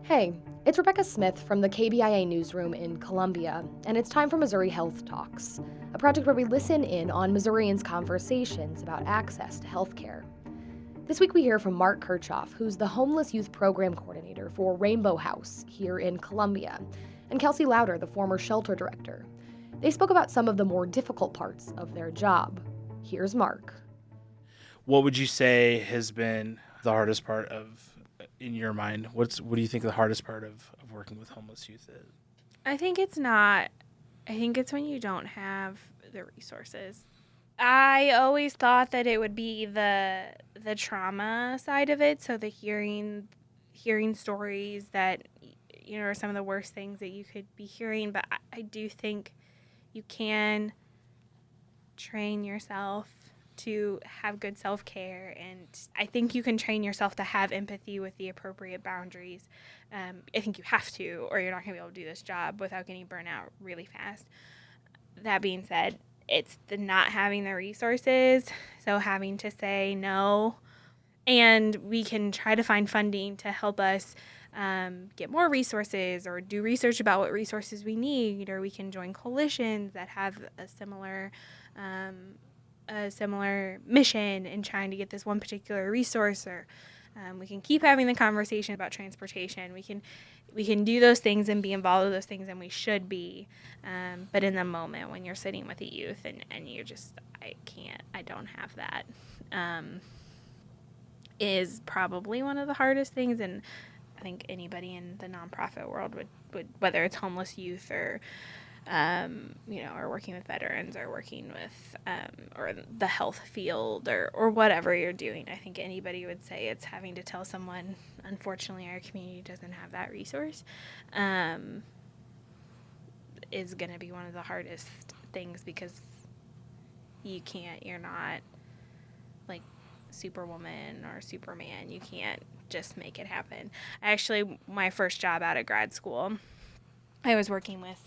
Hey, it's Rebecca Smith from the KBIA newsroom in Columbia, and it's time for Missouri Health Talks, a project where we listen in on Missourians' conversations about access to healthcare. This week we hear from Mark Kirchhoff, who's the Homeless Youth Program Coordinator for Rainbow House here in Columbia, and Kelsey Louder, the former shelter director. They spoke about some of the more difficult parts of their job. Here's Mark. What would you say has been the hardest part in your mind? What do you think the hardest part of working with homeless youth is? I think it's when you don't have the resources. I always thought that it would be the trauma side of it, so the hearing stories that are some of the worst things that you could be hearing, but I do think you can train yourself to have good self-care, and I think you can train yourself to have empathy with the appropriate boundaries. I think you have to, or you're not going to be able to do this job without getting burnt out really fast. That being said, it's the not having the resources, so having to say no, and we can try to find funding to help us get more resources or do research about what resources we need, or we can join coalitions that have a similar mission in trying to get this one particular resource, or we can keep having the conversation about transportation. We can do those things and be involved with those things, and we should be. But in the moment when you're sitting with the youth and you're just, I don't have that, is probably one of the hardest things. And I think anybody in the nonprofit world would whether it's homeless youth or or working with veterans or working with or the health field or whatever you're doing, I think anybody would say it's having to tell someone, unfortunately, our community doesn't have that resource, is going to be one of the hardest things, because you're not like Superwoman or Superman. You can't just make it happen. My first job out of grad school, I was working with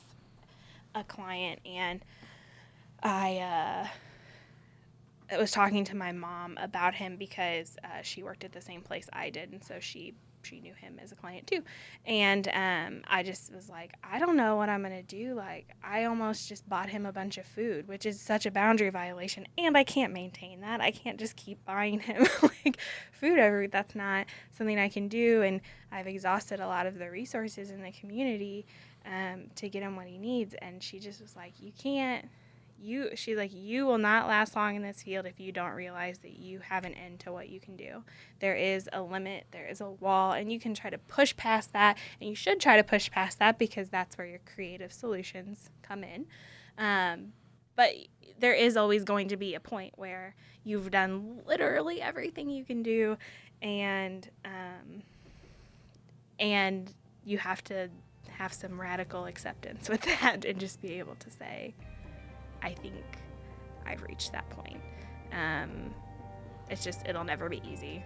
a client, and I was talking to my mom about him because she worked at the same place I did, and so she knew him as a client too. And I just was like, I don't know what I'm gonna do. Like, I almost just bought him a bunch of food, which is such a boundary violation, and I can't maintain that. I can't just keep buying him like food that's not something I can do, and I've exhausted a lot of the resources in the community to get him what he needs. And she just was like, she's like, you will not last long in this field if you don't realize that you have an end to what you can do. There is a limit, there is a wall, and you can try to push past that, and you should try to push past that, because that's where your creative solutions come in. But there is always going to be a point where you've done literally everything you can do, and you have to have some radical acceptance with that and just be able to say, I think I've reached that point. It'll never be easy.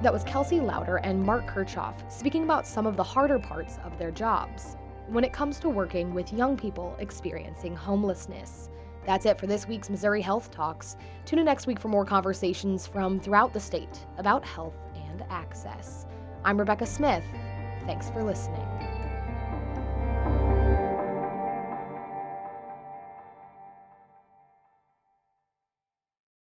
That was Kelsey Louder and Mark Kirchhoff speaking about some of the harder parts of their jobs when it comes to working with young people experiencing homelessness. That's it for this week's Missouri Health Talks. Tune in next week for more conversations from throughout the state about health and access. I'm Rebecca Smith. Thanks for listening.